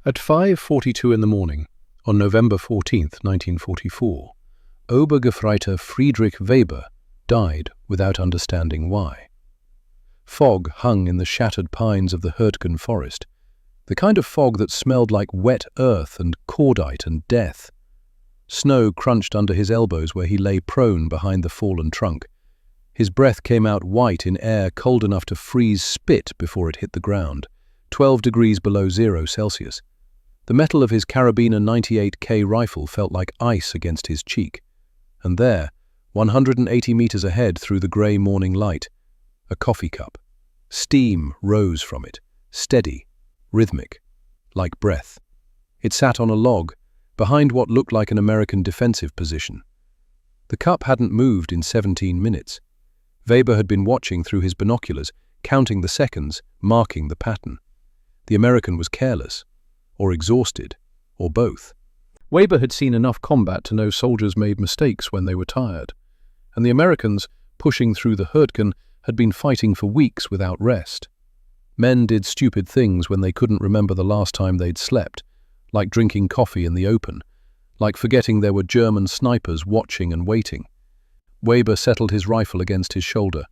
At 5:42 in the morning, on November 14, 1944, Obergefreiter Friedrich Weber died without understanding why. Fog hung in the shattered pines of the Hürtgen forest, the kind of fog that smelled like wet earth and cordite and death. Snow crunched under his elbows where he lay prone behind the fallen trunk. His breath came out white in air cold enough to freeze spit before it hit the ground, 12 degrees below 0 Celsius. The metal of his Carabiner 98K rifle felt like ice against his cheek. And there, 180 meters ahead through the grey morning light, a coffee cup. Steam rose from it, steady, rhythmic, like breath. It sat on a log, behind what looked like an American defensive position. The cup hadn't moved in 17 minutes. Weber had been watching through his binoculars, counting the seconds, marking the pattern. The American was careless, or exhausted, or both. Weber had seen enough combat to know soldiers made mistakes when they were tired, and the Americans, pushing through the Hürtgen, had been fighting for weeks without rest. Men did stupid things when they couldn't remember the last time they'd slept, like drinking coffee in the open, like forgetting there were German snipers watching and waiting. Weber settled his rifle against his shoulder,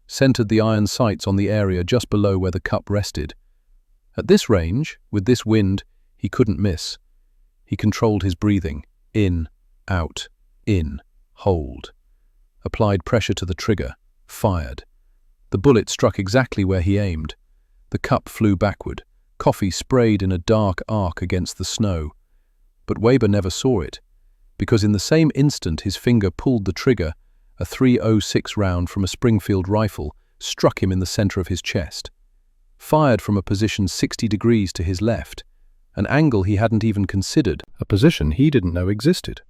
centered the iron sights on the area just below where the cup rested. At this range, with this wind, he couldn't miss. He controlled his breathing, in, out, in, hold. Applied pressure to the trigger, fired. The bullet struck exactly where he aimed. The cup flew backward, coffee sprayed in a dark arc against the snow. But Weber never saw it, because in the same instant his finger pulled the trigger, a .306 round from a Springfield rifle struck him in the center of his chest. Fired from a position 60 degrees to his left, an angle he hadn't even considered, a position he didn't know existed.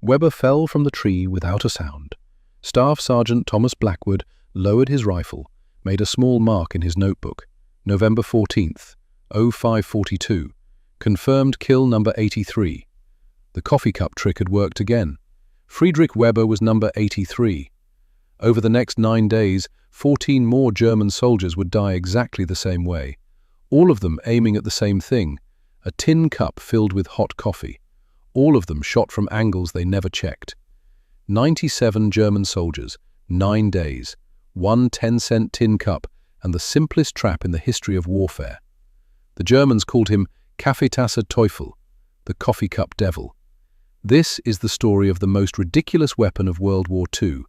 Weber fell from the tree without a sound. Staff Sergeant Thomas Blackwood lowered his rifle, made a small mark in his notebook. November 14th, 0542, confirmed kill number 83. The coffee cup trick had worked again. Friedrich Weber was number 83. Over the next 9 days, 14 more German soldiers would die exactly the same way, all of them aiming at the same thing, a tin cup filled with hot coffee, all of them shot from angles they never checked. 97 German soldiers, 9 days, one 10-cent tin cup, and the simplest trap in the history of warfare. The Germans called him Kaffeetasse Teufel, the coffee cup devil. This is the story of the most ridiculous weapon of World War II,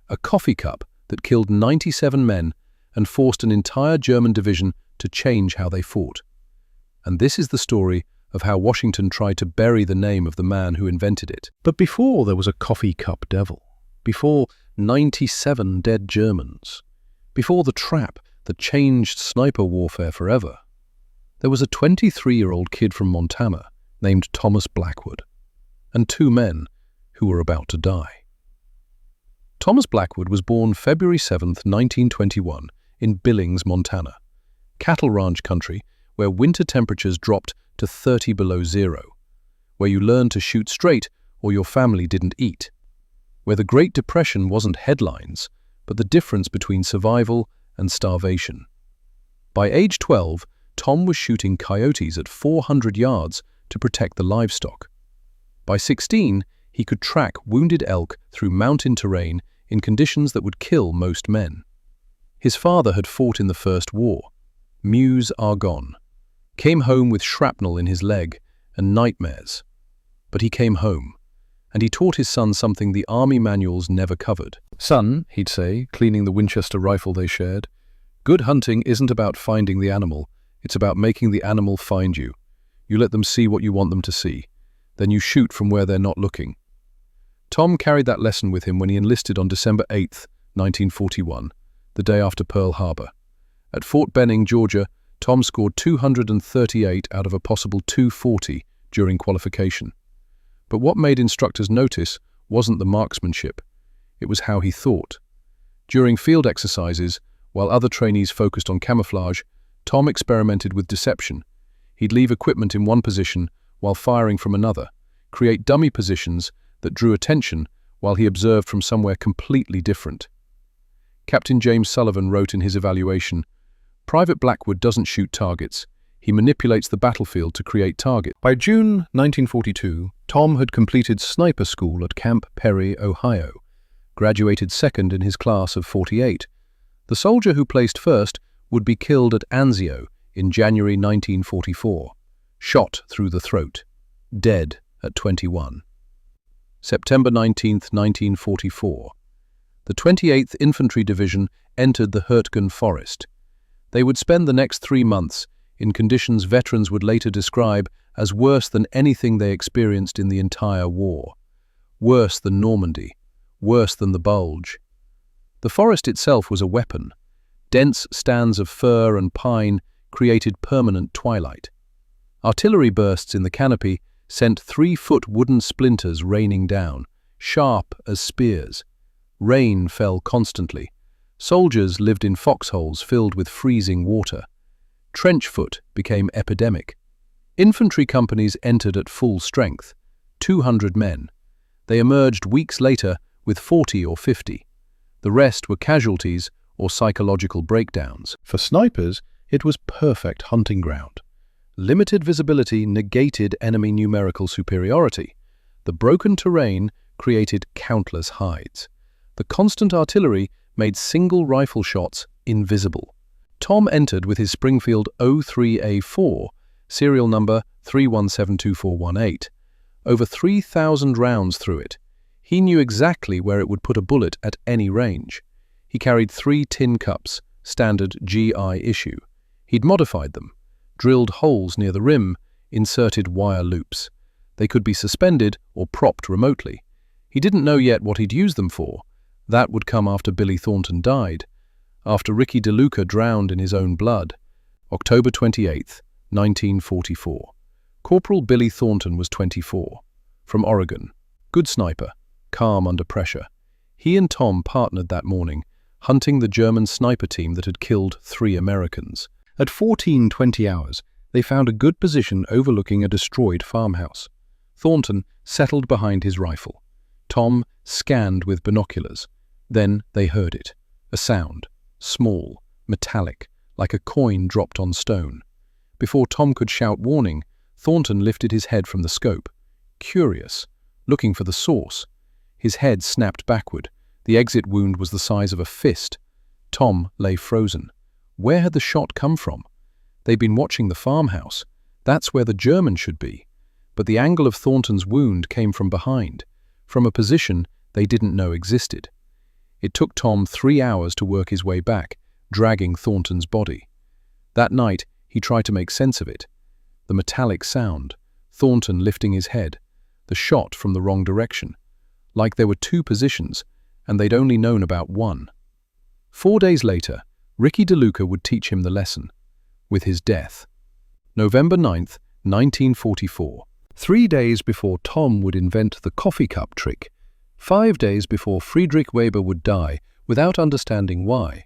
a coffee cup that killed 97 men and forced an entire German division to change how they fought. And this is the story of how Washington tried to bury the name of the man who invented it. But before there was a coffee cup devil, before 97 dead Germans, before the trap that changed sniper warfare forever, there was a 23-year-old kid from Montana named Thomas Blackwood, and 2 men who were about to die. Thomas Blackwood was born February 7, 1921, in Billings, Montana, cattle ranch country where winter temperatures dropped to 30 below 0, where you learned to shoot straight or your family didn't eat, where the Great Depression wasn't headlines, but the difference between survival and starvation. By age 12, Tom was shooting coyotes at 400 yards to protect the livestock. By 16, he could track wounded elk through mountain terrain in conditions that would kill most men. His father had fought in the First War, Meuse Argonne, came home with shrapnel in his leg and nightmares. But he came home, and he taught his son something the army manuals never covered. "Son," he'd say, cleaning the Winchester rifle they shared, "good hunting isn't about finding the animal, it's about making the animal find you. You let them see what you want them to see. Then you shoot from where they're not looking." Tom carried that lesson with him when he enlisted on December 8, 1941, the day after Pearl Harbor. At Fort Benning, Georgia, Tom scored 238 out of a possible 240 during qualification. But what made instructors notice wasn't the marksmanship, it was how he thought. During field exercises, while other trainees focused on camouflage, Tom experimented with deception. He'd leave equipment in one position while firing from another, create dummy positions that drew attention while he observed from somewhere completely different. Captain James Sullivan wrote in his evaluation, "Private Blackwood doesn't shoot targets, He manipulates the battlefield to create targets. By June 1942, Tom had completed sniper school at Camp Perry, Ohio, graduated second in his class of 48. The soldier who placed first would be killed at Anzio in January 1944, shot through the throat, dead at 21. September 19, 1944. The 28th Infantry Division entered the Hurtgen Forest. They would spend the next 3 months in conditions veterans would later describe as worse than anything they experienced in the entire war. Worse than Normandy, worse than the Bulge. The forest itself was a weapon. Dense stands of fir and pine created permanent twilight. Artillery bursts in the canopy sent 3-foot wooden splinters raining down, sharp as spears. Rain fell constantly. Soldiers lived in foxholes filled with freezing water. Trench foot became epidemic. Infantry companies entered at full strength, 200 men. They emerged weeks later with 40 or 50. The rest were casualties or psychological breakdowns. For snipers, it was perfect hunting ground. Limited visibility negated enemy numerical superiority. The broken terrain created countless hides. The constant artillery made single rifle shots invisible. Tom entered with his Springfield 03A4, serial number 3172418. Over 3,000 rounds through it. He knew exactly where it would put a bullet at any range. He carried 3 tin cups, standard GI issue. He'd modified them, drilled holes near the rim, inserted wire loops. They could be suspended or propped remotely. He didn't know yet what he'd use them for. That would come after Billy Thornton died, after Ricky DeLuca drowned in his own blood. October 28, 1944. Corporal Billy Thornton was 24, from Oregon. Good sniper, calm under pressure. He and Tom partnered that morning, hunting the German sniper team that had killed 3 Americans. At 14:20 hours, they found a good position overlooking a destroyed farmhouse. Thornton settled behind his rifle. Tom scanned with binoculars. Then they heard it. A sound. Small, metallic, like a coin dropped on stone. Before Tom could shout warning, Thornton lifted his head from the scope. Curious, looking for the source. His head snapped backward. The exit wound was the size of a fist. Tom lay frozen. Where had the shot come from? They'd been watching the farmhouse. That's where the German should be. But the angle of Thornton's wound came from behind, from a position they didn't know existed. It took Tom 3 hours to work his way back, dragging Thornton's body. That night, he tried to make sense of it. The metallic sound, Thornton lifting his head, the shot from the wrong direction. Like there were 2 positions, and they'd only known about one. 4 days later, Ricky DeLuca would teach him the lesson, with his death. November 9th, 1944. 3 days before Tom would invent the coffee cup trick. 5 days before Friedrich Weber would die without understanding why.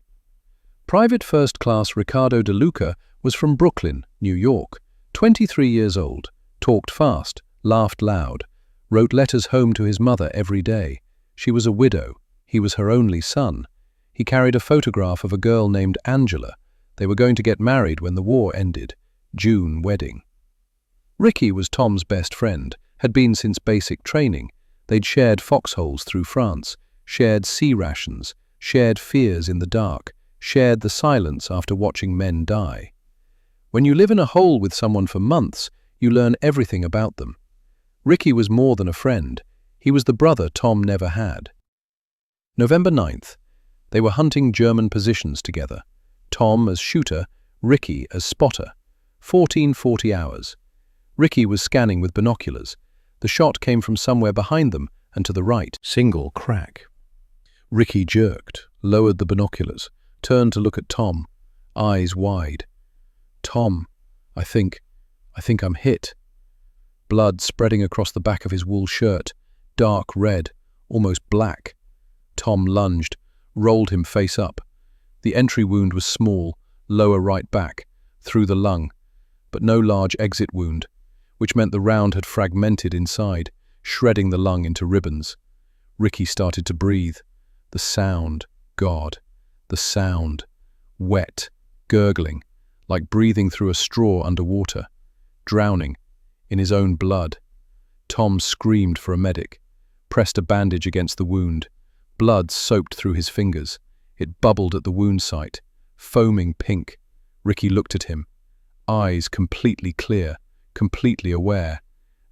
Private First Class Ricardo DeLuca was from Brooklyn, New York, 23 years old, talked fast, laughed loud, wrote letters home to his mother every day. She was a widow. He was her only son. He carried a photograph of a girl named Angela. They were going to get married when the war ended. June wedding. Ricky was Tom's best friend, had been since basic training. They'd shared foxholes through France, shared sea rations, shared fears in the dark, shared the silence after watching men die. When you live in a hole with someone for months, you learn everything about them. Ricky was more than a friend. He was the brother Tom never had. November 9th. They were hunting German positions together. Tom as shooter, Ricky as spotter. 14:40 hours. Ricky was scanning with binoculars. The shot came from somewhere behind them and to the right. Single crack. Ricky jerked, lowered the binoculars, turned to look at Tom, eyes wide. Tom, I think I'm hit. Blood spreading across the back of his wool shirt, dark red, almost black. Tom lunged, rolled him face up. The entry wound was small, lower right back, through the lung, but no large exit wound, which meant the round had fragmented inside, shredding the lung into ribbons. Ricky started to breathe. The sound, God, the sound, wet, gurgling, like breathing through a straw underwater, drowning in his own blood. Tom screamed for a medic, pressed a bandage against the wound. Blood soaked through his fingers. It bubbled at the wound site, foaming pink. Ricky looked at him, eyes completely clear, completely aware,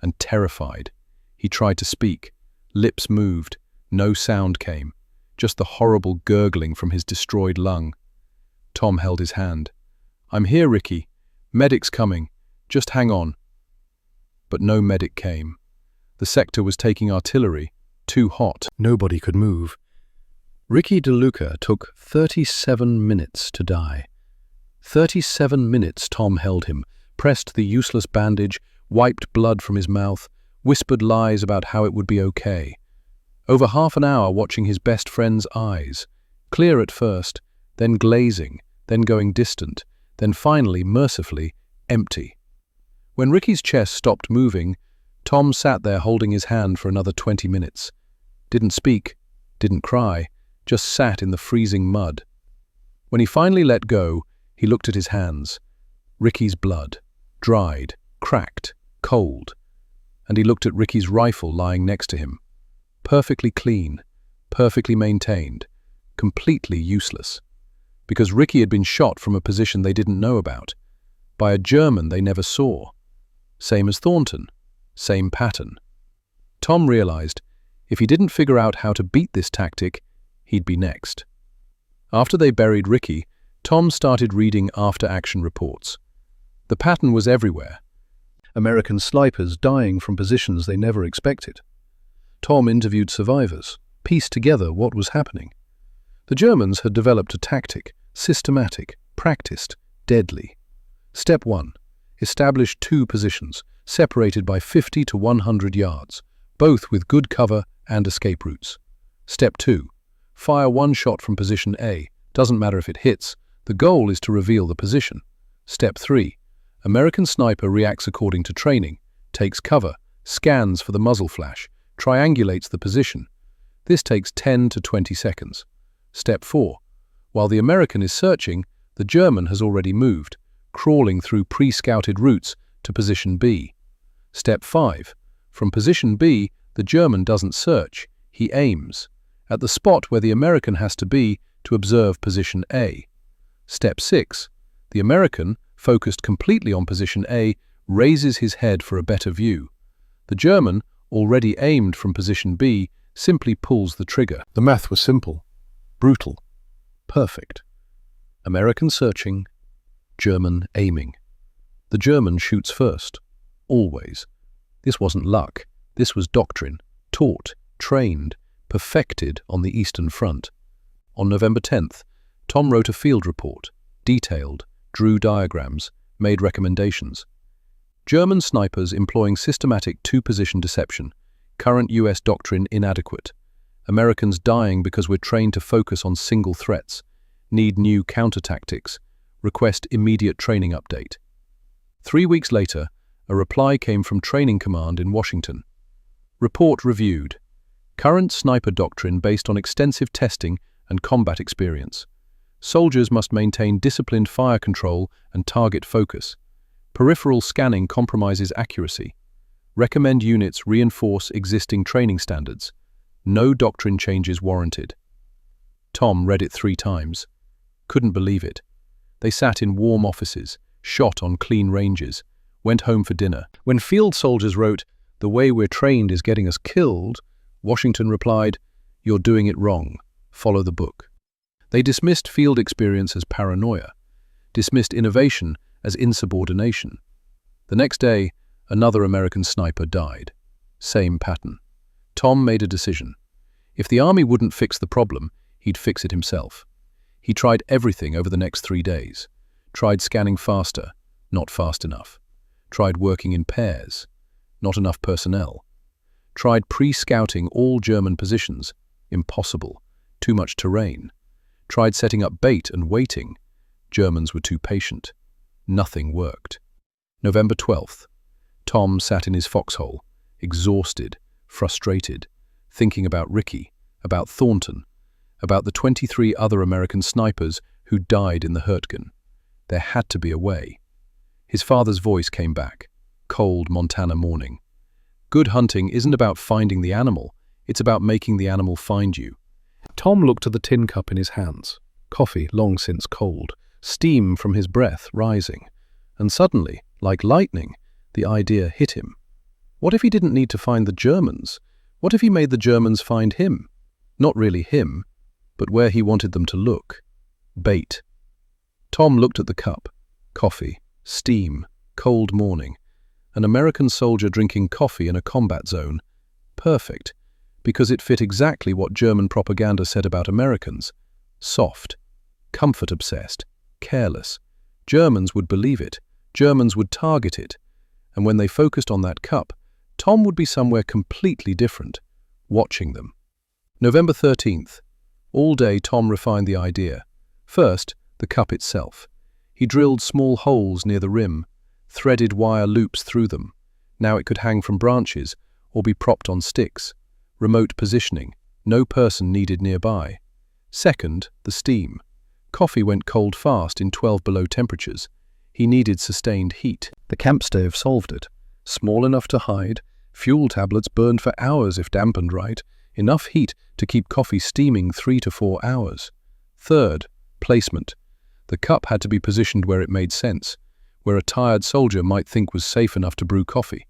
and terrified. He tried to speak. Lips moved. No sound came, just the horrible gurgling from his destroyed lung. Tom held his hand. "I'm here, Ricky. Medic's coming. Just hang on." But no medic came. The sector was taking artillery, too hot. Nobody could move. Ricky DeLuca took 37 minutes to die. 37 minutes Tom held him, pressed the useless bandage, wiped blood from his mouth, whispered lies about how it would be okay. Over half an hour watching his best friend's eyes, clear at first, then glazing, then going distant, then finally, mercifully, empty. When Ricky's chest stopped moving, Tom sat there holding his hand for another 20 minutes. Didn't speak, didn't cry, just sat in the freezing mud. When he finally let go, he looked at his hands. Ricky's blood, dried, cracked, cold. And he looked at Ricky's rifle lying next to him. Perfectly clean, perfectly maintained, completely useless. Because Ricky had been shot from a position they didn't know about, by a German they never saw. Same as Thornton, same pattern. Tom realized if he didn't figure out how to beat this tactic, he'd be next. After they buried Ricky, Tom started reading after-action reports. The pattern was everywhere. American snipers dying from positions they never expected. Tom interviewed survivors, pieced together what was happening. The Germans had developed a tactic, systematic, practiced, deadly. Step 1. Establish 2 positions, separated by 50 to 100 yards, both with good cover and escape routes. Step 2. Fire 1 shot from position A. Doesn't matter if it hits, the goal is to reveal the position. Step 3. American sniper reacts according to training, takes cover, scans for the muzzle flash, triangulates the position. This takes 10 to 20 seconds. Step 4. While the American is searching, the German has already moved, crawling through pre-scouted routes to position B. Step 5. From position B, the German doesn't search, he aims, at the spot where the American has to be to observe position A. Step 6. The American, focused completely on position A, raises his head for a better view. The German, already aimed from position B, simply pulls the trigger. The math was simple, brutal, perfect. American searching, German aiming. The German shoots first, always. This wasn't luck, this was doctrine, taught, trained, perfected on the Eastern Front. On November 10th, Tom wrote a field report, detailed, drew diagrams, made recommendations. German snipers employing systematic 2-position deception, current US doctrine inadequate. Americans dying because we're trained to focus on single threats, need new counter-tactics, request immediate training update. 3 weeks later, a reply came from Training Command in Washington. Report reviewed. Current sniper doctrine based on extensive testing and combat experience. Soldiers must maintain disciplined fire control and target focus. Peripheral scanning compromises accuracy. Recommend units reinforce existing training standards. No doctrine changes warranted. Tom read it 3 times. Couldn't believe it. They sat in warm offices, shot on clean ranges, went home for dinner. When field soldiers wrote, "The way we're trained is getting us killed," Washington replied, "You're doing it wrong. Follow the book." They dismissed field experience as paranoia, dismissed innovation as insubordination. The next day, another American sniper died. Same pattern. Tom made a decision. If the army wouldn't fix the problem, he'd fix it himself. He tried everything over the next 3 days. Tried scanning faster, not fast enough. Tried working in pairs, not enough personnel. Tried pre-scouting all German positions, impossible, too much terrain. Tried setting up bait and waiting. Germans were too patient. Nothing worked. November 12th. Tom sat in his foxhole, exhausted, frustrated, thinking about Ricky, about Thornton, about the 23 other American snipers who died in the Hurtgen. There had to be a way. His father's voice came back. Cold Montana morning. Good hunting isn't about finding the animal, it's about making the animal find you. Tom looked at the tin cup in his hands. Coffee long since cold, steam from his breath rising. And suddenly, like lightning, the idea hit him. What if he didn't need to find the Germans? What if he made the Germans find him? Not really him, but where he wanted them to look. Bait. Tom looked at the cup. Coffee, steam, cold morning. An American soldier drinking coffee in a combat zone. Perfect, because it fit exactly what German propaganda said about Americans. Soft, comfort-obsessed, careless. Germans would believe it. Germans would target it. And when they focused on that cup, Tom would be somewhere completely different, watching them. November 13th. All day Tom refined the idea. First, the cup itself. He drilled small holes near the rim, threaded wire loops through them. Now it could hang from branches or be propped on sticks. Remote positioning, no person needed nearby. Second, the steam. Coffee went cold fast in 12 below temperatures. He needed sustained heat. The camp stove solved it. Small enough to hide, fuel tablets burned for hours if dampened right, enough heat to keep coffee steaming 3 to 4 hours. Third, placement. The cup had to be positioned where it made sense, where a tired soldier might think was safe enough to brew coffee,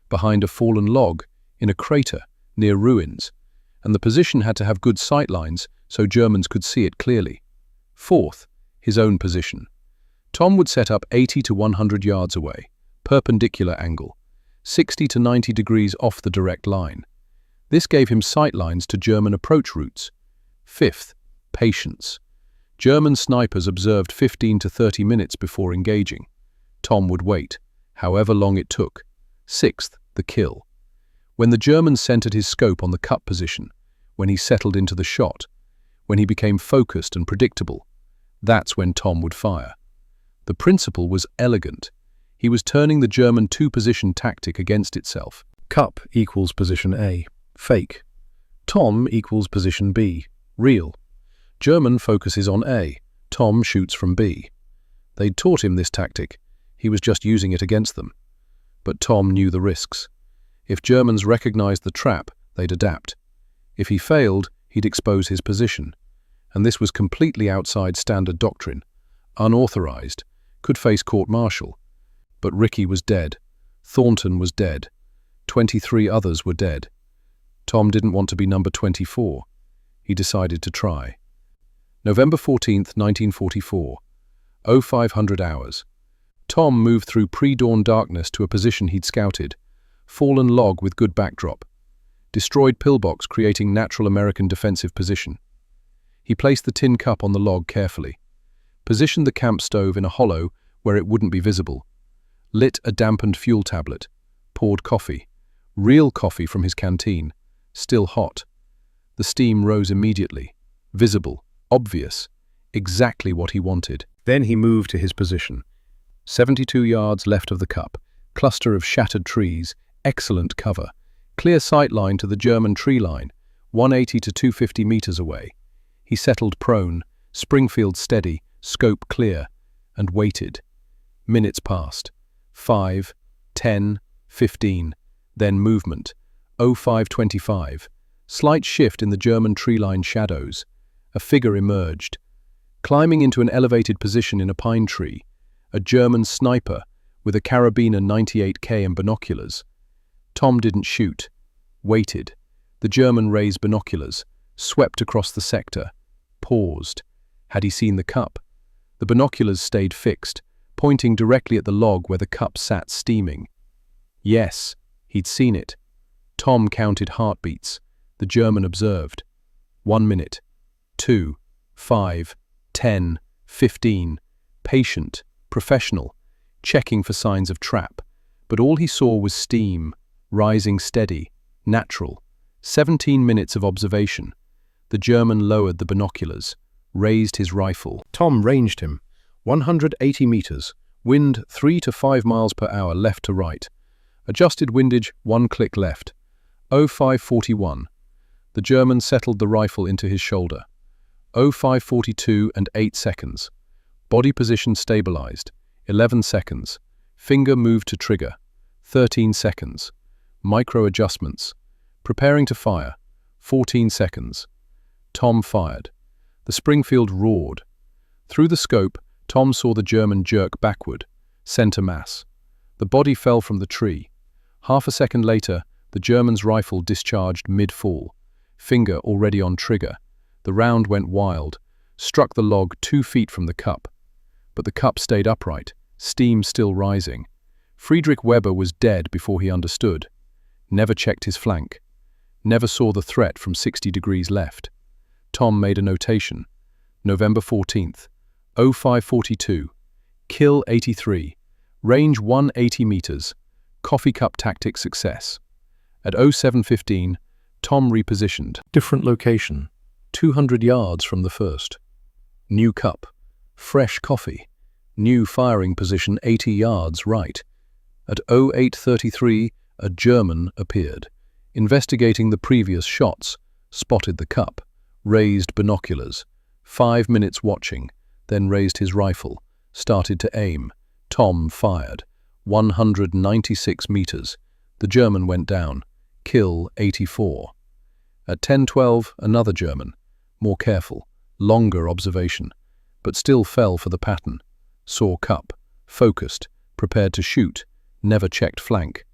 behind a fallen log, in a crater, near ruins, and the position had to have good sight lines so Germans could see it clearly. Fourth, his own position. Tom would set up 80 to 100 yards away, perpendicular angle, 60 to 90 degrees off the direct line. This gave him sight lines to German approach routes. Fifth, patience. German snipers observed 15 to 30 minutes before engaging. Tom would wait, however long it took. Sixth, the kill. When the German centered his scope on the cup position, when he settled into the shot, when he became focused and predictable, that's when Tom would fire. The principle was elegant. He was turning the German two-position tactic against itself. Cup equals position A, fake. Tom equals position B, real. German focuses on A, Tom shoots from B. They'd taught him this tactic. He was just using it against them. But Tom knew the risks. If Germans recognized the trap, they'd adapt. If he failed, he'd expose his position. And this was completely outside standard doctrine. Unauthorized. Could face court-martial. But Ricky was dead. Thornton was dead. 23 others were dead. Tom didn't want to be number 24. He decided to try. November 14th, 1944. 0500 hours. Tom moved through pre-dawn darkness to a position he'd scouted. Fallen log with good backdrop. Destroyed pillbox creating natural American defensive position. He placed the tin cup on the log carefully. Positioned the camp stove in a hollow where it wouldn't be visible. Lit a dampened fuel tablet. Poured coffee. Real coffee from his canteen. Still hot. The steam rose immediately. Visible. Obvious. Exactly what he wanted. Then he moved to his position. 72 yards left of the cup. Cluster of shattered trees. Excellent cover. Clear sight line to the German tree line. 180 to 250 meters away. He settled prone. Springfield steady. Scope clear. And waited. Minutes passed. 5, 10, 15. Then movement. 0525. Slight shift in the German tree line shadows. A figure emerged. Climbing into an elevated position in a pine tree. A German sniper with a carabiner 98K and binoculars. Tom didn't shoot. Waited. The German raised binoculars. Swept across the sector. Paused. Had he seen the cup? The binoculars stayed fixed, pointing directly at the log where the cup sat steaming. Yes, he'd seen it. Tom counted heartbeats. The German observed. 1 minute. 2, 5, 10, 15. Patient, professional, checking for signs of trap. But all he saw was steam, rising steady, natural. 17 minutes of observation. The German lowered the binoculars, raised his rifle. Tom ranged him. 180 meters. Wind 3 to 5 miles per hour left to right. Adjusted windage 1 click left. 0541. The German settled the rifle into his shoulder. 0542 and 8 seconds. Body position stabilized. 11 seconds. Finger moved to trigger. 13 seconds. Micro adjustments. Preparing to fire. 14 seconds. Tom fired. The Springfield roared. Through the scope, Tom saw the German jerk backward, center mass. The body fell from the tree. Half a second later, the German's rifle discharged mid-fall. Finger already on trigger. The round went wild, struck the log 2 feet from the cup. But the cup stayed upright, steam still rising. Friedrich Weber was dead before he understood. Never checked his flank. Never saw the threat from 60 degrees left. Tom made a notation. November 14th, 0542, kill 83, range 180 meters, coffee cup tactic success. At 0715, Tom repositioned. Different location, 200 yards from the first. New cup, fresh coffee, new firing position 80 yards right. At 0833, a German appeared. Investigating the previous shots, spotted the cup, raised binoculars. 5 minutes watching, then raised his rifle, started to aim. Tom fired. 196 meters. The German went down. Kill 84. At 10:12, another German. More careful, longer observation, but still fell for the pattern. Saw cup, focused, prepared to shoot, never checked flank.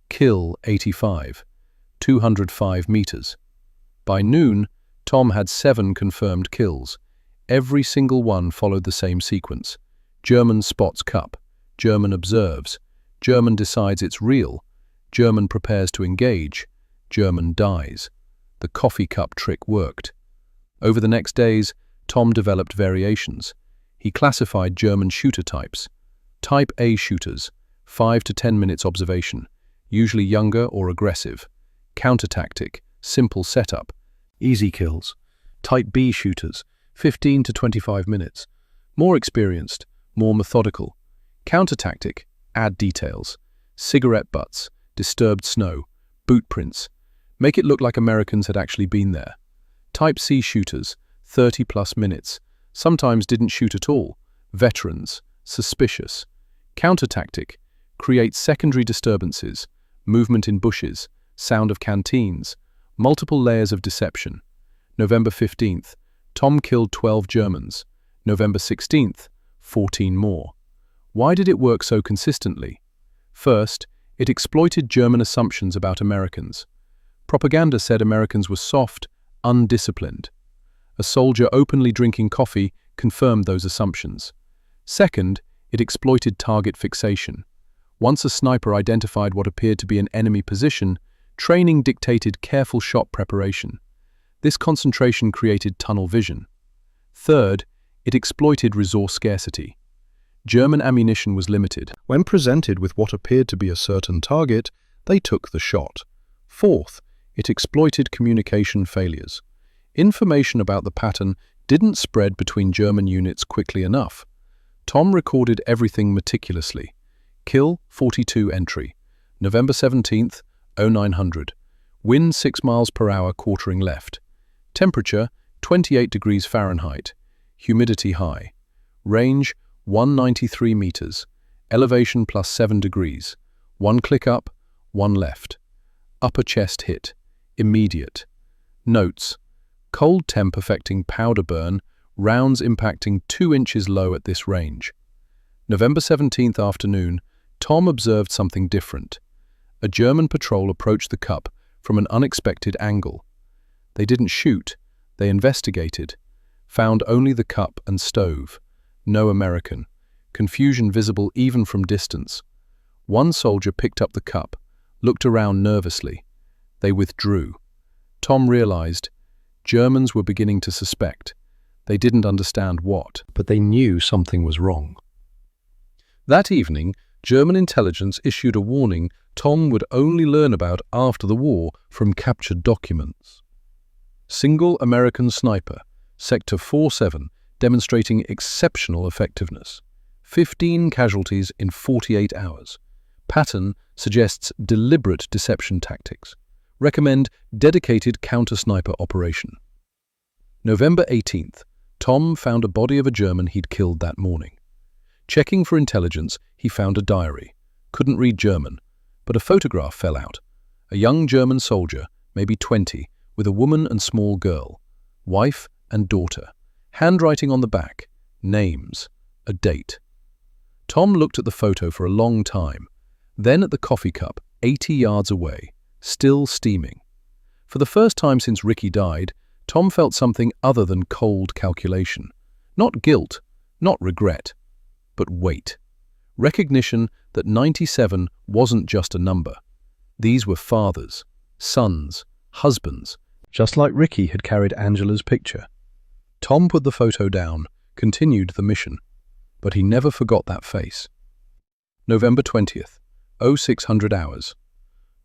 Kill 85. 205 meters. By noon, Tom had 7 confirmed kills. Every single one followed the same sequence. German spots cup. German observes. German decides it's real. German prepares to engage. German dies. The coffee cup trick worked. Over the next days, Tom developed variations. He classified German shooter types. Type A shooters, 5 to 10 minutes observation, usually younger or aggressive. Counter tactic, simple setup, easy kills. Type B shooters, 15 to 25 minutes. More experienced, more methodical. Counter tactic, add details. Cigarette butts, disturbed snow, boot prints. Make it look like Americans had actually been there. Type C shooters, 30+ minutes. Sometimes didn't shoot at all. Veterans, suspicious. Counter tactic, create secondary disturbances, movement in bushes, sound of canteens, multiple layers of deception. November 15th, Tom killed 12 Germans. November 16th, 14 more. Why did it work so consistently? First, it exploited German assumptions about Americans. Propaganda said Americans were soft, undisciplined. A soldier openly drinking coffee confirmed those assumptions. Second, it exploited target fixation. Once a sniper identified what appeared to be an enemy position, training dictated careful shot preparation. This concentration created tunnel vision. Third, it exploited resource scarcity. German ammunition was limited. When presented with what appeared to be a certain target, they took the shot. Fourth, it exploited communication failures. Information about the pattern didn't spread between German units quickly enough. Tom recorded everything meticulously. Kill 42 entry. November 17th, 0900. Wind 6 miles per hour quartering left. Temperature 28 degrees Fahrenheit. Humidity high. Range 193 meters. Elevation +7 degrees. 1 click up, 1 left. Upper chest hit. Immediate. Notes. Cold temp affecting powder burn, rounds impacting 2 inches low at this range. November 17th afternoon, Tom observed something different. A German patrol approached the cup from an unexpected angle. They didn't shoot, they investigated. Found only the cup and stove. No American. Confusion visible even from distance. One soldier picked up the cup, looked around nervously. They withdrew. Tom realized Germans were beginning to suspect. They didn't understand what, but they knew something was wrong. That evening, German intelligence issued a warning Tom would only learn about after the war from captured documents. Single American sniper, Sector 47, demonstrating exceptional effectiveness. 15 casualties in 48 hours. Pattern suggests deliberate deception tactics. Recommend dedicated counter-sniper operation. November 18th. Tom found a body of a German he'd killed that morning. Checking for intelligence, he found a diary. Couldn't read German, but a photograph fell out. A young German soldier, maybe 20, with a woman and small girl, wife and daughter. Handwriting on the back, names, a date. Tom looked at the photo for a long time, then at the coffee cup 80 yards away, still steaming. For the first time since Ricky died, Tom felt something other than cold calculation. Not guilt, not regret, but weight. Recognition that 97 wasn't just a number. These were fathers, sons, husbands, just like Ricky had carried Angela's picture. Tom put the photo down, continued the mission, but he never forgot that face. November 20th, 0600 hours.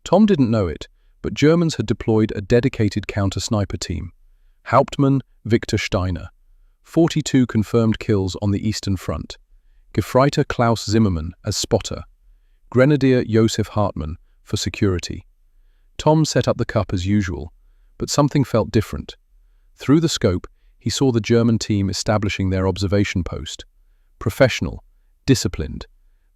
Tom didn't know it, but Germans had deployed a dedicated counter-sniper team. Hauptmann Victor Steiner, 42 confirmed kills on the Eastern Front. Gefreiter Klaus Zimmermann as spotter. Grenadier Josef Hartmann for security. Tom set up the cup as usual, but something felt different. Through the scope, he saw the German team establishing their observation post. Professional, disciplined.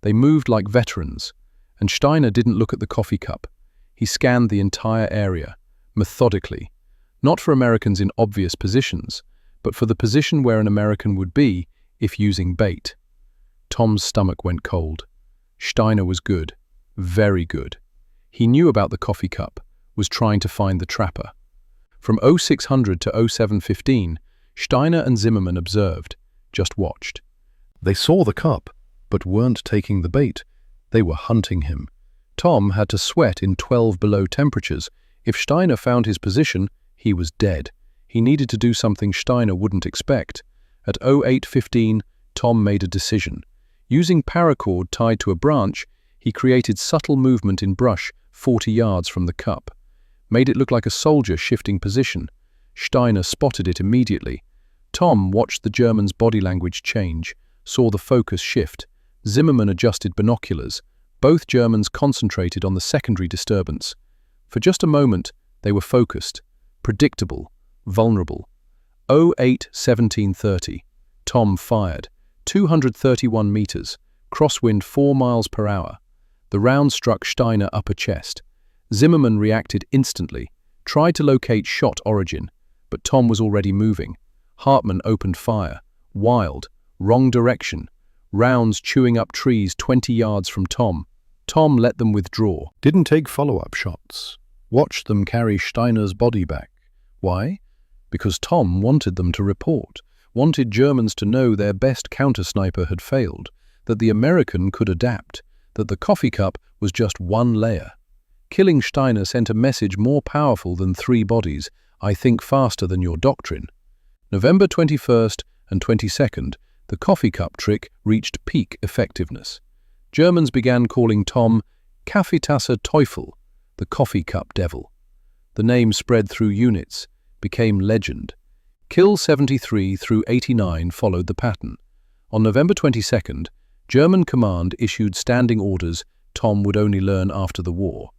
They moved like veterans, and Steiner didn't look at the coffee cup. He scanned the entire area, methodically, not for Americans in obvious positions, but for the position where an American would be if using bait. Tom's stomach went cold. Steiner was good, very good. He knew about the coffee cup, was trying to find the trapper. From 0600 to 0715, Steiner and Zimmermann observed, just watched. They saw the cup, but weren't taking the bait. They were hunting him. Tom had to sweat in 12 below temperatures. If Steiner found his position, he was dead. He needed to do something Steiner wouldn't expect. At 0815, Tom made a decision. Using paracord tied to a branch, he created subtle movement in brush 40 yards from the cup. Made it look like a soldier shifting position. Steiner spotted it immediately. Tom watched the German's body language change, saw the focus shift. Zimmermann adjusted binoculars. Both Germans concentrated on the secondary disturbance. For just a moment, they were focused, predictable, vulnerable. 08-1730. Tom fired. 231 meters, crosswind 4 miles per hour. The round struck Steiner upper chest. Zimmermann reacted instantly, tried to locate shot origin, but Tom was already moving. Hartmann opened fire. Wild, wrong direction. Rounds chewing up trees 20 yards from Tom. Tom let them withdraw. Didn't take follow-up shots. Watched them carry Steiner's body back. Why? Because Tom wanted them to report. Wanted Germans to know their best counter-sniper had failed, that the American could adapt, that the coffee cup was just one layer. Killing Steiner sent a message more powerful than 3 bodies, I think faster than your doctrine. November 21st and 22nd, the coffee cup trick reached peak effectiveness. Germans began calling Tom Kaffeetasse Teufel, the coffee cup devil. The name spread through units, became legend. Kill 73 through 89 followed the pattern. On November 22nd, German command issued standing orders Tom would only learn after the war.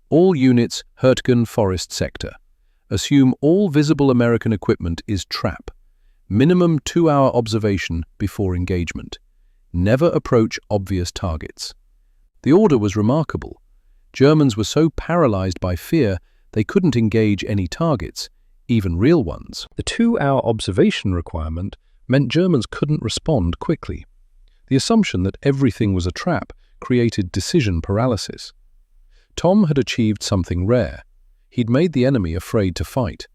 All units, Hurtgen Forest Sector. Assume all visible American equipment is trap. Minimum 2-hour observation before engagement. Never approach obvious targets. The order was remarkable. Germans were so paralyzed by fear they couldn't engage any targets, even real ones. The 2-hour observation requirement meant Germans couldn't respond quickly. The assumption that everything was a trap created decision paralysis. Tom had achieved something rare. He'd made the enemy afraid to fight.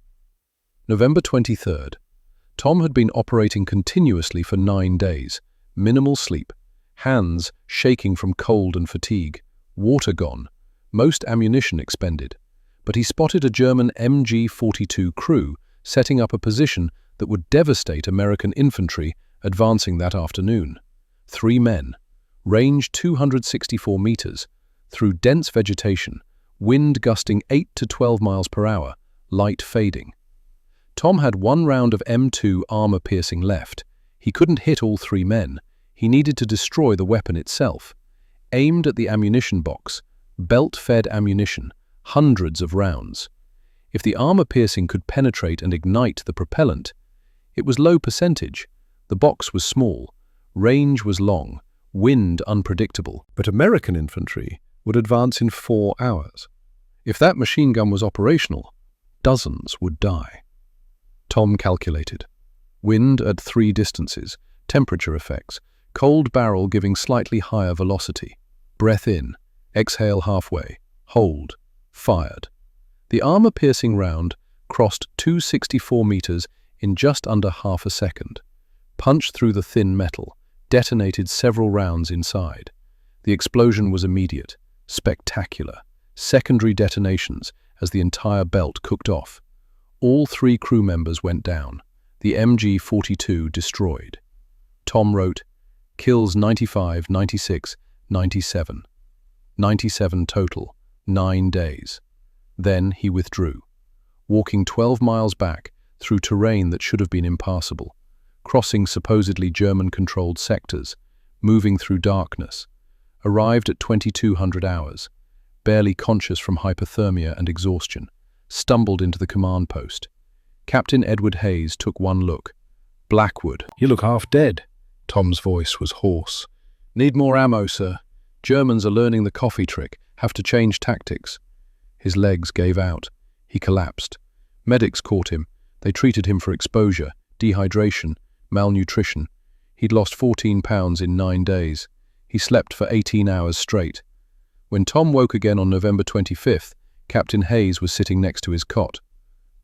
November 23rd. Tom had been operating continuously for 9 days. Minimal sleep. Hands shaking from cold and fatigue. Water gone. Most ammunition expended. But he spotted a German MG-42 crew setting up a position that would devastate American infantry advancing that afternoon. 3 men. Range 264 meters. Through dense vegetation. Wind gusting 8 to 12 miles per hour. Light fading. Tom had 1 round of M2 armor-piercing left. He couldn't hit all 3 men. He needed to destroy the weapon itself. Aimed at the ammunition box. Belt-fed ammunition. Hundreds of rounds. If the armor-piercing could penetrate and ignite the propellant, It was low percentage. The box was small. Range was long. Wind unpredictable. But American infantry would advance in 4 hours. If that machine gun was operational, dozens would die. Tom calculated. Wind at 3 distances, temperature effects, cold barrel giving slightly higher velocity. Breath in, exhale halfway, hold, fired. The armor-piercing round crossed 264 meters in just under half a second, punched through the thin metal, detonated several rounds inside. The explosion was immediate, spectacular. Secondary detonations as the entire belt cooked off. All 3 crew members went down. The MG-42 destroyed. Tom wrote, kills 95, 96, 97. 97 total, 9 days. Then he withdrew, walking 12 miles back through terrain that should have been impassable, crossing supposedly German-controlled sectors, moving through darkness. Arrived at 2200 hours, barely conscious from hypothermia and exhaustion, stumbled into the command post. Captain Edward Hayes took one look. Blackwood, you look half dead. Tom's voice was hoarse. Need more ammo, sir. Germans are learning the coffee trick, have to change tactics. His legs gave out. He collapsed. Medics caught him. They treated him for exposure, dehydration, malnutrition. He'd lost 14 pounds in 9 days. He slept for 18 hours straight. When Tom woke again on November 25th, Captain Hayes was sitting next to his cot.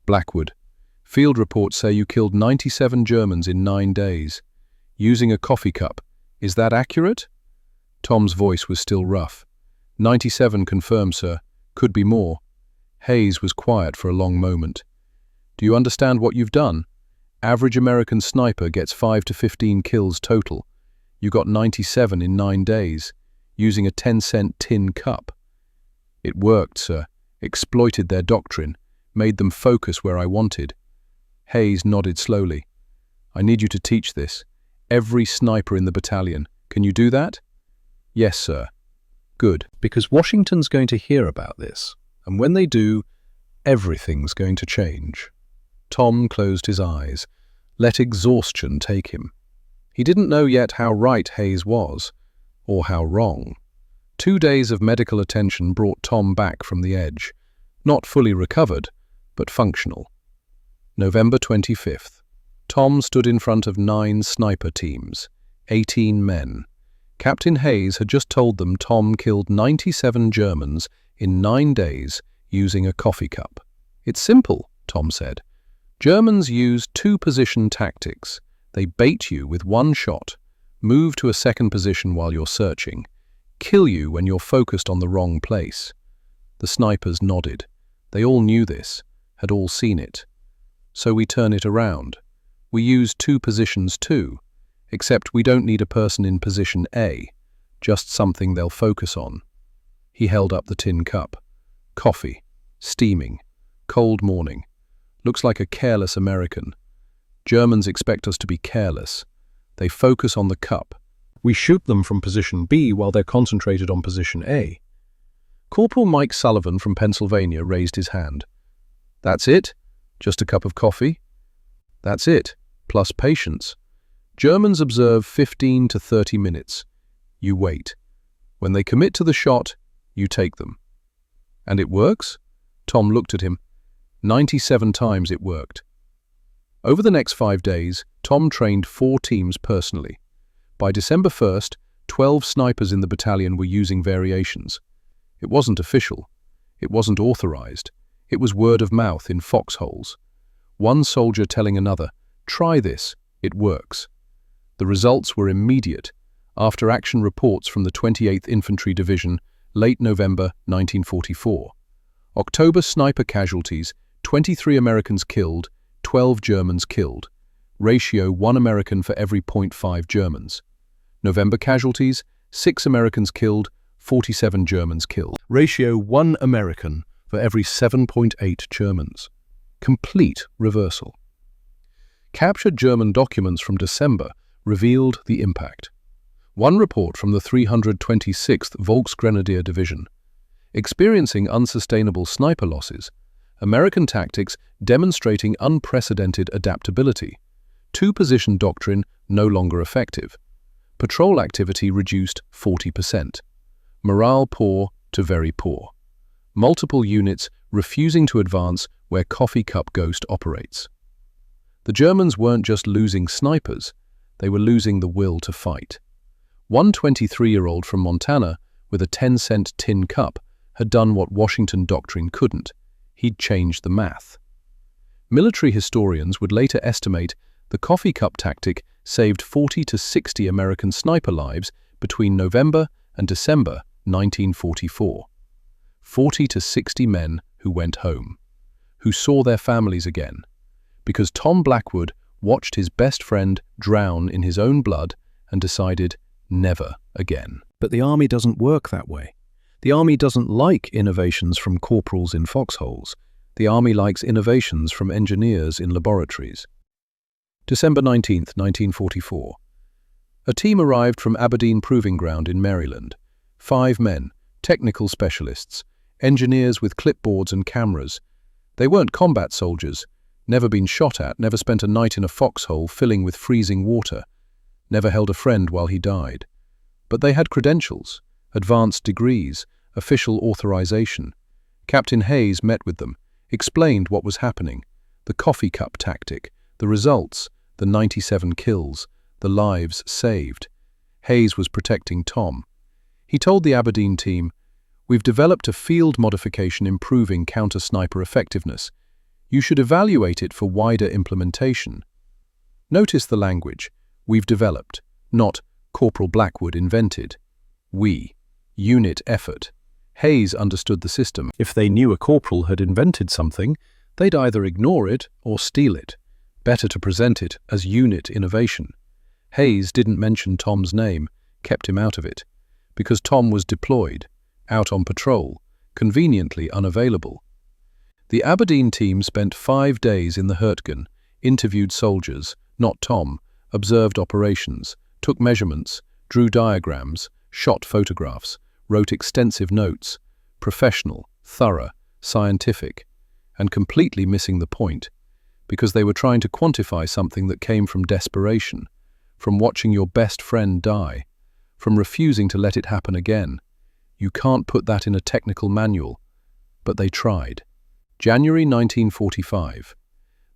Blackwood, field reports say you killed 97 Germans in 9 days. Using a coffee cup. Is that accurate? Tom's voice was still rough. 97 confirmed, sir. Could be more. Hayes was quiet for a long moment. Do you understand what you've done? Average American sniper gets 5 to 15 kills total. You got 97 in 9 days, using a 10-cent tin cup. It worked, sir. Exploited their doctrine, made them focus where I wanted. Hayes nodded slowly. I need you to teach this. Every sniper in the battalion. Can you do that? Yes, sir. Good, because Washington's going to hear about this, and when they do, everything's going to change. Tom closed his eyes, let exhaustion take him. He didn't know yet how right Hayes was, or how wrong. 2 days of medical attention brought Tom back from the edge, not fully recovered, but functional. November 25th. Tom stood in front of 9 sniper teams, 18 men. Captain Hayes had just told them Tom killed 97 Germans in 9 days using a coffee cup. It's simple, Tom said. Germans use 2-position tactics. They bait you with 1 shot, move to a second position while you're searching, kill you when you're focused on the wrong place. The snipers nodded. They all knew this, had all seen it. So we turn it around. We use 2 positions too, except we don't need a person in position A, just something they'll focus on. He held up the tin cup. Coffee, steaming, cold morning. Looks like a careless American. Germans expect us to be careless. They focus on the cup. We shoot them from position B while they're concentrated on position A. Corporal Mike Sullivan from Pennsylvania raised his hand. That's it? Just a cup of coffee? That's it, plus patience. Germans observe 15 to 30 minutes. You wait. When they commit to the shot, you take them. And it works? Tom looked at him. 97 times it worked. Over the next 5 days, Tom trained 4 teams personally. By December 1st, 12 snipers in the battalion were using variations. It wasn't official. It wasn't authorized. It was word of mouth in foxholes. One soldier telling another, try this, it works. The results were immediate, after action reports from the 28th Infantry Division, late November 1944. October sniper casualties, 23 Americans killed, 12 Germans killed. Ratio 1 American for every 0.5 Germans. November casualties, 6 Americans killed, 47 Germans killed. Ratio 1 American for every 7.8 Germans. Complete reversal. Captured German documents from December revealed the impact. One report from the 326th Volksgrenadier Division. Experiencing unsustainable sniper losses, American tactics demonstrating unprecedented adaptability. Two-position doctrine no longer effective. Patrol activity reduced 40%. Morale poor to very poor. Multiple units refusing to advance where Coffee Cup Ghost operates. The Germans weren't just losing snipers, they were losing the will to fight. One 23-year-old from Montana with a 10-cent tin cup had done what Washington doctrine couldn't. He'd changed the math. Military historians would later estimate the coffee cup tactic saved 40 to 60 American sniper lives between November and December 1944. 40 to 60 men who went home, who saw their families again, because Tom Blackwood watched his best friend drown in his own blood and decided never again. But the Army doesn't work that way. The Army doesn't like innovations from corporals in foxholes. The Army likes innovations from engineers in laboratories. December 19, 1944. A team arrived from Aberdeen Proving Ground in Maryland. 5 men, technical specialists, engineers with clipboards and cameras. They weren't combat soldiers, never been shot at, never spent a night in a foxhole filling with freezing water, never held a friend while he died. But they had credentials, advanced degrees, official authorization. Captain Hayes met with them, explained what was happening, the coffee cup tactic, the results, the 97 kills, the lives saved. Hayes was protecting Tom. He told the Aberdeen team, "We've developed a field modification improving counter-sniper effectiveness. You should evaluate it for wider implementation." Notice the language, "we've developed," not Corporal Blackwood invented. We. Unit effort. Hayes understood the system. If they knew a corporal had invented something, they'd either ignore it or steal it. Better to present it as unit innovation. Hayes didn't mention Tom's name, kept him out of it, because Tom was deployed, out on patrol, conveniently unavailable. The Aberdeen team spent 5 days in the Hurtgen, interviewed soldiers, not Tom, observed operations, took measurements, drew diagrams, shot photographs, wrote extensive notes, professional, thorough, scientific, and completely missing the point, because they were trying to quantify something that came from desperation, from watching your best friend die, from refusing to let it happen again. You can't put that in a technical manual, but they tried. January 1945.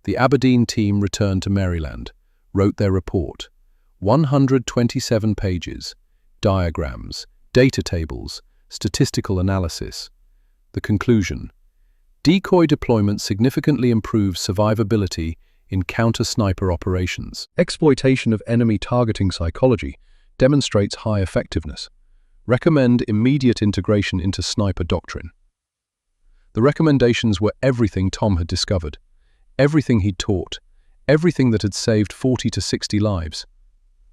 The Aberdeen team returned to Maryland, wrote their report. 127 pages, diagrams, data tables, statistical analysis. The conclusion: decoy deployment significantly improves survivability in counter-sniper operations. Exploitation of enemy targeting psychology demonstrates high effectiveness. Recommend immediate integration into sniper doctrine. The recommendations were everything Tom had discovered, everything he'd taught, everything that had saved 40 to 60 lives.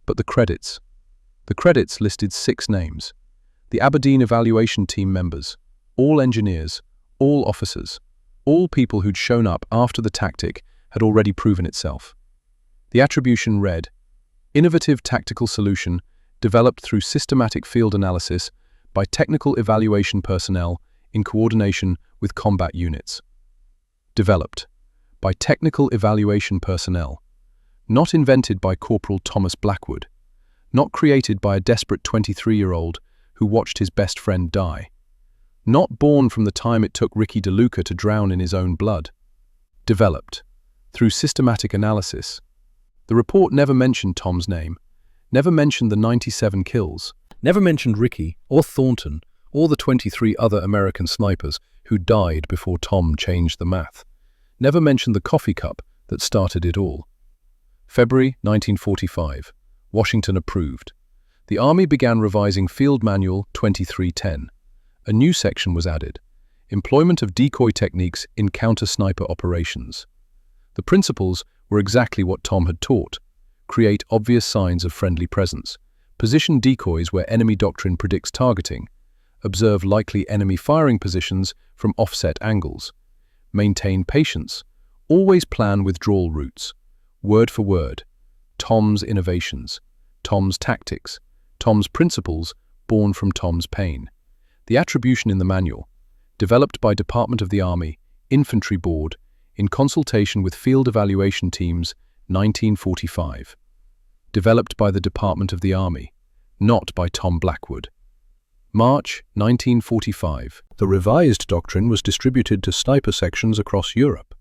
But the credits. The credits listed 6 names. The Aberdeen evaluation team members, all engineers, all officers, all people who'd shown up after the tactic had already proven itself. The attribution read, "Innovative tactical solution developed through systematic field analysis by technical evaluation personnel in coordination with combat units." Developed by technical evaluation personnel. Not invented by Corporal Thomas Blackwood. Not created by a desperate 23-year-old who watched his best friend die. Not born from the time it took Ricky DeLuca to drown in his own blood. Developed through systematic analysis. The report never mentioned Tom's name, never mentioned the 97 kills, never mentioned Ricky or Thornton or the 23 other American snipers who died before Tom changed the math. Never mentioned the coffee cup that started it all. February 1945. Washington approved. The Army began revising Field Manual 2310. A new section was added: employment of decoy techniques in counter-sniper operations. The principles were exactly what Tom had taught. Create obvious signs of friendly presence. Position decoys where enemy doctrine predicts targeting. Observe likely enemy firing positions from offset angles. Maintain patience. Always plan withdrawal routes. Word for word. Tom's innovations. Tom's tactics. Tom's principles born from Tom's pain. The attribution in the manual. Developed by Department of the Army, Infantry Board, in consultation with field evaluation teams, 1945. Developed by the Department of the Army, not by Tom Blackwood. March 1945. The revised doctrine was distributed to sniper sections across Europe.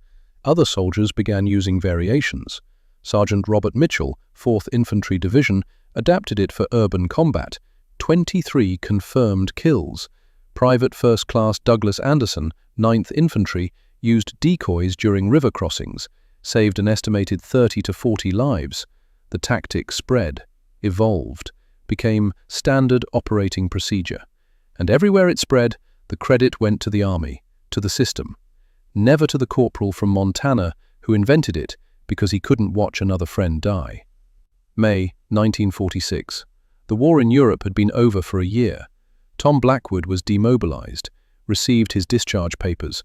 Other soldiers began using variations. Sergeant Robert Mitchell, 4th Infantry Division, adapted it for urban combat. 23 confirmed kills. Private First Class Douglas Anderson, 9th Infantry, used decoys during river crossings, saved an estimated 30 to 40 lives. The tactic spread, evolved, became standard operating procedure. And everywhere it spread, the credit went to the Army, to the system. Never to the corporal from Montana who invented it because he couldn't watch another friend die. May 1946. The war in Europe had been over for a year. Tom Blackwood was demobilized, received his discharge papers,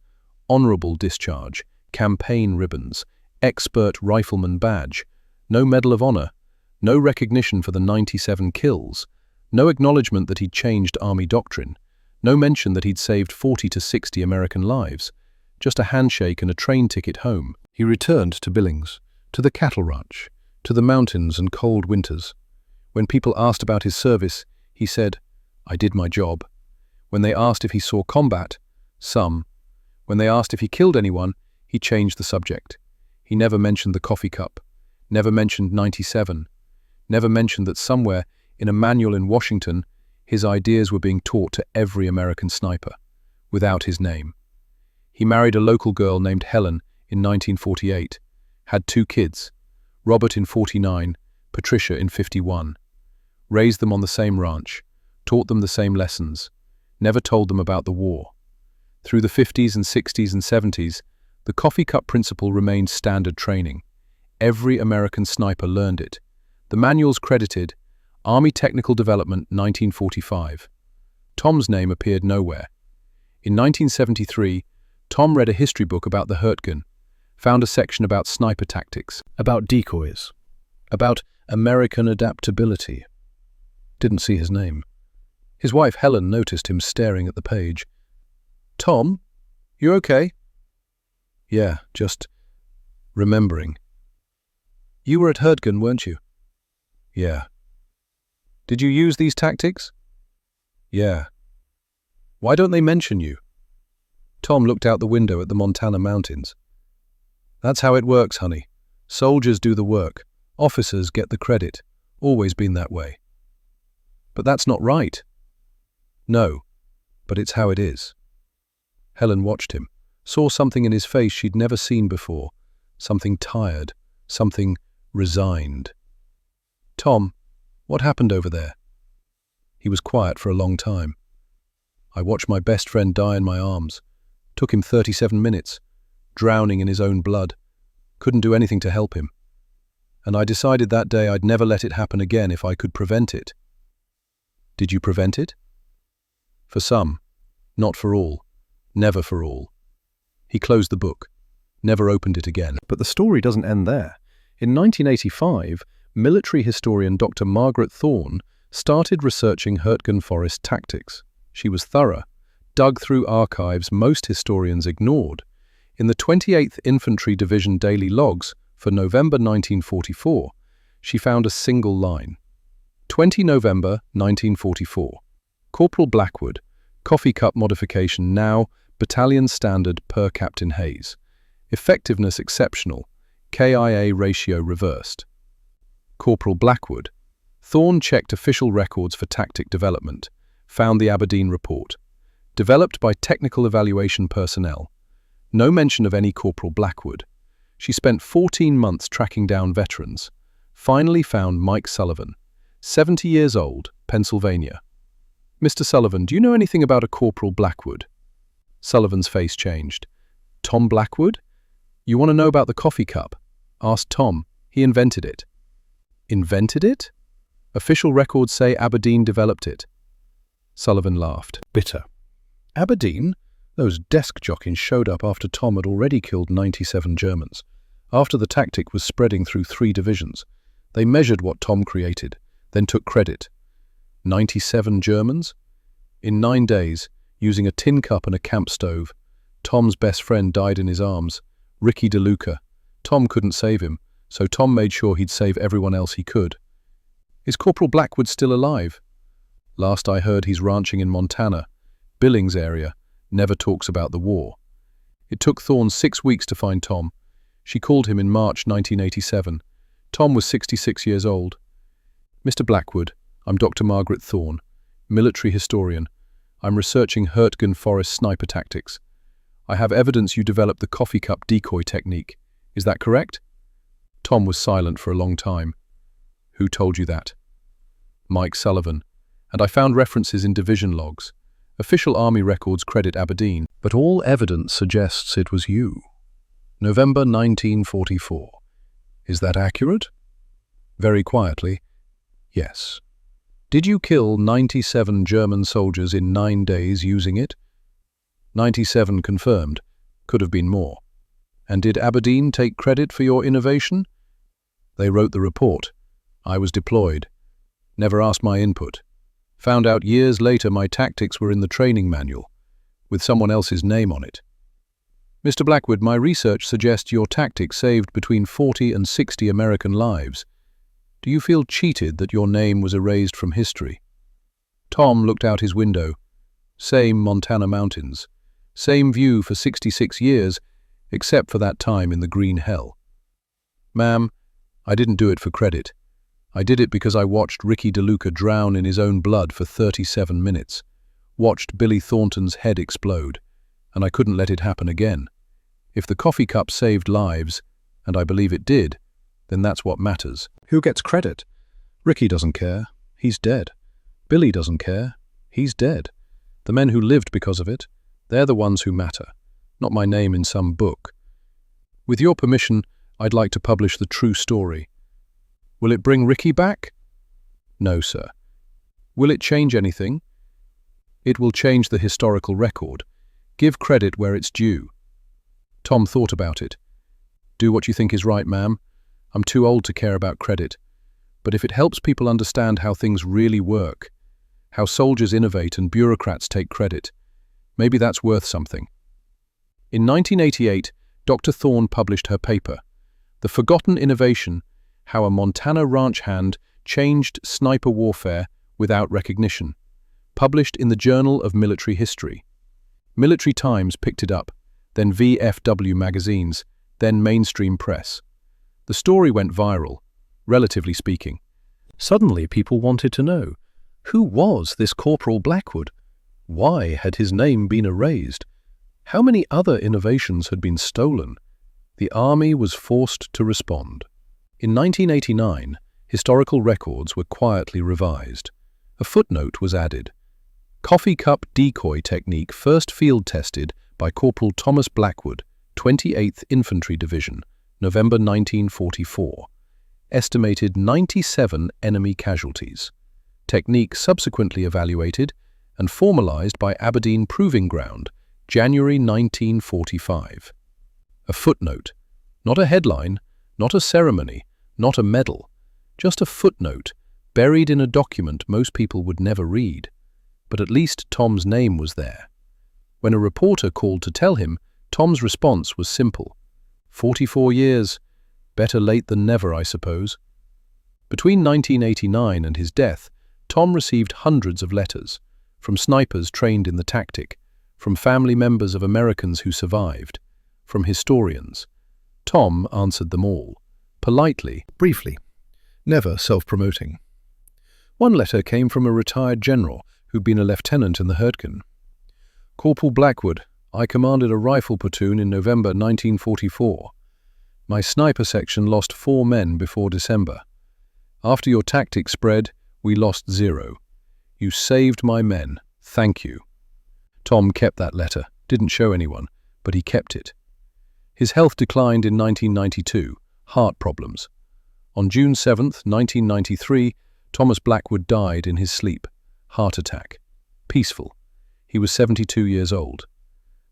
honorable discharge, campaign ribbons, expert rifleman badge, no Medal of Honor, no recognition for the 97 kills, no acknowledgement that he'd changed Army doctrine, no mention that he'd saved 40 to 60 American lives, just a handshake and a train ticket home. He returned to Billings, to the cattle ranch, to the mountains and cold winters. When people asked about his service, he said, "I did my job." When they asked if he saw combat, some. When they asked if he killed anyone, he changed the subject. He never mentioned the coffee cup, never mentioned 97, never mentioned that somewhere in a manual in Washington, his ideas were being taught to every American sniper, without his name. He married a local girl named Helen in 1948, had 2 kids, Robert in 49, Patricia in 51. Raised them on the same ranch, taught them the same lessons, never told them about the war. Through the 50s and 60s and 70s, the coffee cup principle remained standard training. Every American sniper learned it. The manuals credited Army Technical Development 1945. Tom's name appeared nowhere. In 1973, Tom read a history book about the Hurtgen, found a section about sniper tactics, about decoys, about American adaptability. Didn't see his name. His wife Helen noticed him staring at the page. "Tom, you okay?" "Yeah, just remembering." "You were at Hurtgen, weren't you?" "Yeah." "Did you use these tactics?" "Yeah." "Why don't they mention you?" Tom looked out the window at the Montana mountains. "That's how it works, honey. Soldiers do the work. Officers get the credit. Always been that way." "But that's not right." "No, but it's how it is." Helen watched him, saw something in his face she'd never seen before, something tired, something resigned. "Tom, what happened over there?" He was quiet for a long time. "I watched my best friend die in my arms. Took him 37 minutes, drowning in his own blood. Couldn't do anything to help him. And I decided that day I'd never let it happen again if I could prevent it." "Did you prevent it?" "For some, not for all, never for all." He closed the book, never opened it again. But the story doesn't end there. In 1985, military historian Dr. Margaret Thorne started researching Hurtgen Forest tactics. She was thorough, dug through archives most historians ignored. In the 28th Infantry Division daily logs for November 1944, she found a single line. 20 November 1944. Corporal Blackwood, coffee cup modification now, battalion standard per Captain Hayes. Effectiveness exceptional, KIA ratio reversed. Corporal Blackwood. Thorne checked official records for tactic development, found the Aberdeen report. Developed by technical evaluation personnel. No mention of any Corporal Blackwood. She spent 14 months tracking down veterans. Finally found Mike Sullivan, 70 years old, Pennsylvania. "Mr. Sullivan, do you know anything about a Corporal Blackwood?" Sullivan's face changed. "Tom Blackwood? You want to know about the coffee cup?" Asked Tom. "He invented it." "Invented it?" "Official records say Aberdeen developed it." Sullivan laughed, bitter. "Aberdeen? Those desk jockeys showed up after Tom had already killed 97 Germans. After the tactic was spreading through 3 divisions. They measured what Tom created, then took credit. 97 Germans? In 9 days, using a tin cup and a camp stove, Tom's best friend died in his arms, Ricky DeLuca. Tom couldn't save him, so Tom made sure he'd save everyone else he could. Is Corporal Blackwood still alive? Last I heard, he's ranching in Montana, Billings area, never talks about the war. It took Thorne 6 weeks to find Tom. She called him in March 1987. Tom was 66 years old. Mr. Blackwood, I'm Dr. Margaret Thorne, military historian. I'm researching Hurtgen Forest sniper tactics. I have evidence you developed the coffee cup decoy technique. Is that correct? Tom was silent for a long time. Who told you that? Mike Sullivan. And I found references in division logs. Official army records credit Aberdeen, but all evidence suggests it was you. November 1944. Is that accurate? Very quietly, yes. Did you kill 97 German soldiers in 9 days using it? 97 confirmed. Could have been more. And did Aberdeen take credit for your innovation? They wrote the report. I was deployed. Never asked my input. Found out years later my tactics were in the training manual, with someone else's name on it. Mr. Blackwood, my research suggests your tactics saved between 40 and 60 American lives. Do you feel cheated that your name was erased from history? Tom looked out his window. Same Montana mountains. Same view for 66 years, except for that time in the green hell. Ma'am, I didn't do it for credit. I did it because I watched Ricky DeLuca drown in his own blood for 37 minutes, watched Billy Thornton's head explode, and I couldn't let it happen again. If the coffee cup saved lives, and I believe it did, then that's what matters. Who gets credit? Ricky doesn't care. He's dead. Billy doesn't care. He's dead. The men who lived because of it, they're the ones who matter, not my name in some book. With your permission, I'd like to publish the true story. Will it bring Ricky back? No, sir. Will it change anything? It will change the historical record. Give credit where it's due. Tom thought about it. Do what you think is right, ma'am. I'm too old to care about credit. But if it helps people understand how things really work, how soldiers innovate and bureaucrats take credit, maybe that's worth something. In 1988, Dr. Thorne published her paper, The Forgotten Innovation: How a Montana Ranch Hand Changed Sniper Warfare Without Recognition, published in the Journal of Military History. Military Times picked it up, then VFW magazines, then mainstream press. The story went viral, relatively speaking. Suddenly people wanted to know, who was this Corporal Blackwood? Why had his name been erased? How many other innovations had been stolen? The army was forced to respond. In 1989, historical records were quietly revised. A footnote was added. Coffee cup decoy technique first field tested by Corporal Thomas Blackwood, 28th Infantry Division, November 1944. Estimated 97 enemy casualties. Technique subsequently evaluated and formalized by Aberdeen Proving Ground, January 1945. A footnote, not a headline, not a ceremony, not a medal, just a footnote buried in a document most people would never read. But at least Tom's name was there. When a reporter called to tell him, Tom's response was simple. 44 years. Better late than never, I suppose. Between 1989 and his death, Tom received hundreds of letters, from snipers trained in the tactic, from family members of Americans who survived, from historians. Tom answered them all, politely, briefly, never self-promoting. One letter came from a retired general who'd been a lieutenant in the Hurtgen. Corporal Blackwood, I commanded a rifle platoon in November 1944. My sniper section lost 4 men before December. After your tactics spread, we lost 0. You saved my men. Thank you. Tom kept that letter, didn't show anyone, but he kept it. His health declined in 1992, heart problems. On June 7, 1993, Thomas Blackwood died in his sleep, heart attack. Peaceful. He was 72 years old.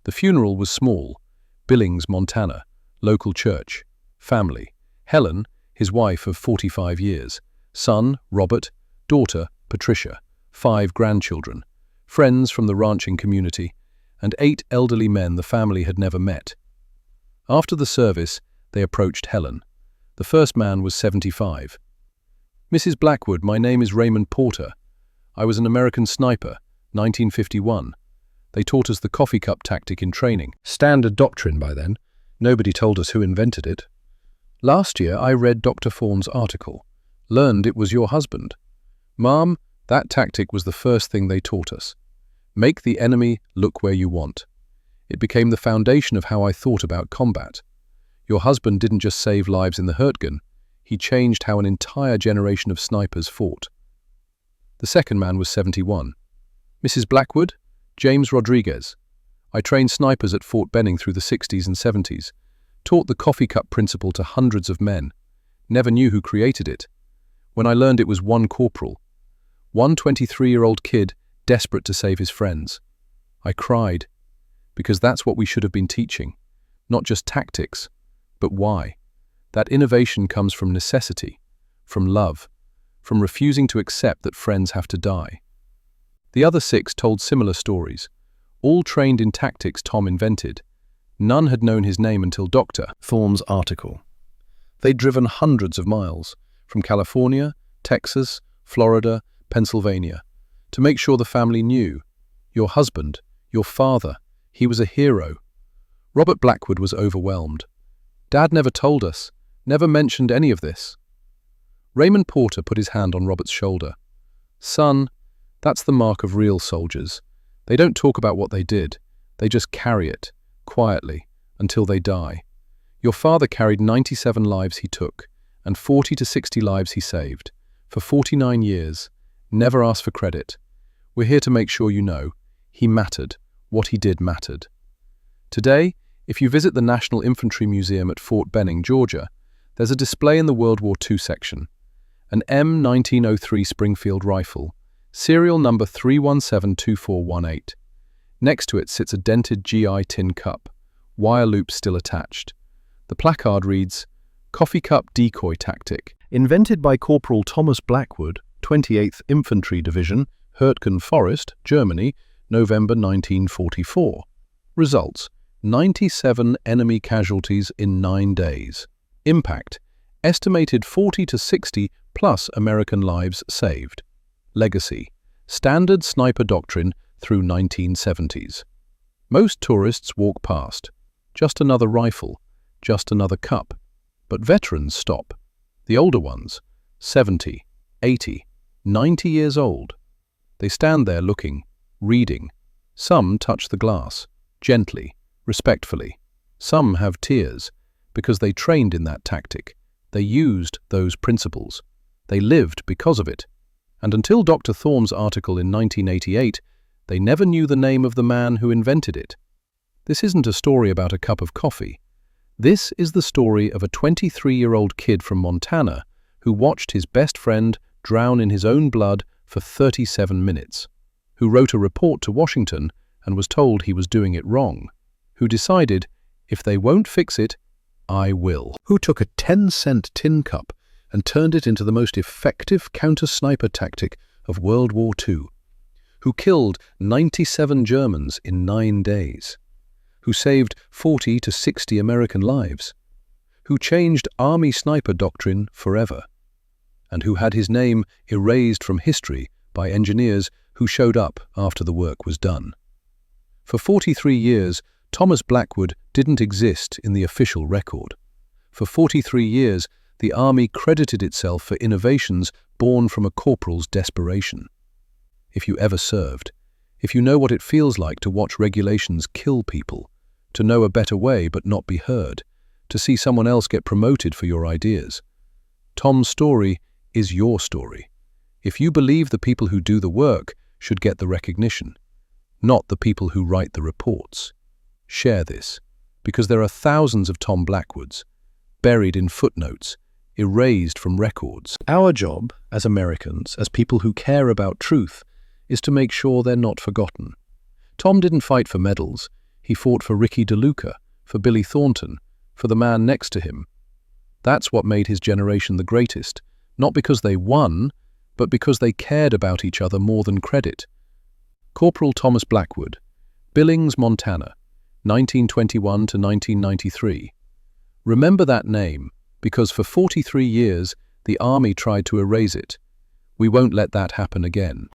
The funeral was small, Billings, Montana, local church, family, Helen, his wife of 45 years, son, Robert, daughter, Patricia, 5 grandchildren, friends from the ranching community, and 8 elderly men the family had never met. After the service, they approached Helen. The first man was 75. "Mrs. Blackwood, my name is Raymond Porter. I was an American sniper, 1951. They taught us the coffee cup tactic in training. Standard doctrine by then. Nobody told us who invented it. Last year I read Dr. Thorne's article. Learned it was your husband. Mom, that tactic was the first thing they taught us. Make the enemy look where you want. It became the foundation of how I thought about combat. Your husband didn't just save lives in the Hurtgen, he changed how an entire generation of snipers fought." The second man was 71. "Mrs. Blackwood, James Rodriguez. I trained snipers at Fort Benning through the 60s and 70s, taught the coffee cup principle to hundreds of men. Never knew who created it. When I learned it was one corporal, one 23-year-old kid desperate to save his friends. I cried, because that's what we should have been teaching, not just tactics, but why. That innovation comes from necessity, from love, from refusing to accept that friends have to die." The other 6 told similar stories, all trained in tactics Tom invented. None had known his name until Dr. Thorne's article. They'd driven hundreds of miles, from California, Texas, Florida, Pennsylvania, to make sure the family knew. Your husband, your father, he was a hero. Robert Blackwood was overwhelmed. Dad never told us, never mentioned any of this. Raymond Porter put his hand on Robert's shoulder. "Son, that's the mark of real soldiers. They don't talk about what they did. They just carry it, quietly, until they die. Your father carried 97 lives he took, and 40 to 60 lives he saved. For 49 years. Never asked for credit. We're here to make sure you know. He mattered. What he did mattered." Today, if you visit the National Infantry Museum at Fort Benning, Georgia, there's a display in the World War II section. An M1903 Springfield rifle, serial number 3172418. Next to it sits a dented GI tin cup, wire loop still attached. The placard reads, "Coffee Cup Decoy Tactic, invented by Corporal Thomas Blackwood, 28th Infantry Division, Hurtgen Forest, Germany, November 1944. Results: 97 enemy casualties in 9 days. Impact: estimated 40 to 60 plus American lives saved. Legacy: standard sniper doctrine through 1970s. Most tourists walk past. Just another rifle, just another cup. But veterans stop. The older ones, 70, 80, 90 years old. They stand there looking, reading. Some touch the glass, gently, respectfully. Some have tears, because they trained in that tactic. They used those principles. They lived because of it. And until Dr. Thorne's article in 1988, they never knew the name of the man who invented it. This isn't a story about a cup of coffee. This is the story of a 23-year-old kid from Montana who watched his best friend drown in his own blood for 37 minutes, who wrote a report to Washington and was told he was doing it wrong, who decided, if they won't fix it, I will, who took a 10-cent tin cup and turned it into the most effective counter-sniper tactic of World War II, who killed 97 Germans in 9 days, who saved 40 to 60 American lives, who changed Army sniper doctrine forever, and who had his name erased from history by engineers who showed up after the work was done. For 43 years, Thomas Blackwood didn't exist in the official record. For 43 years, the Army credited itself for innovations born from a corporal's desperation. If you ever served, if you know what it feels like to watch regulations kill people, to know a better way but not be heard, to see someone else get promoted for your ideas, Tom's story is your story. If you believe the people who do the work should get the recognition, not the people who write the reports. Share this, because there are thousands of Tom Blackwoods, buried in footnotes, erased from records. Our job, as Americans, as people who care about truth, is to make sure they're not forgotten. Tom didn't fight for medals. He fought for Ricky DeLuca, for Billy Thornton, for the man next to him. That's what made his generation the greatest, not because they won, but because they cared about each other more than credit. Corporal Thomas Blackwood, Billings, Montana, 1921 to 1993. Remember that name, because for 43 years the army tried to erase it. We won't let that happen again.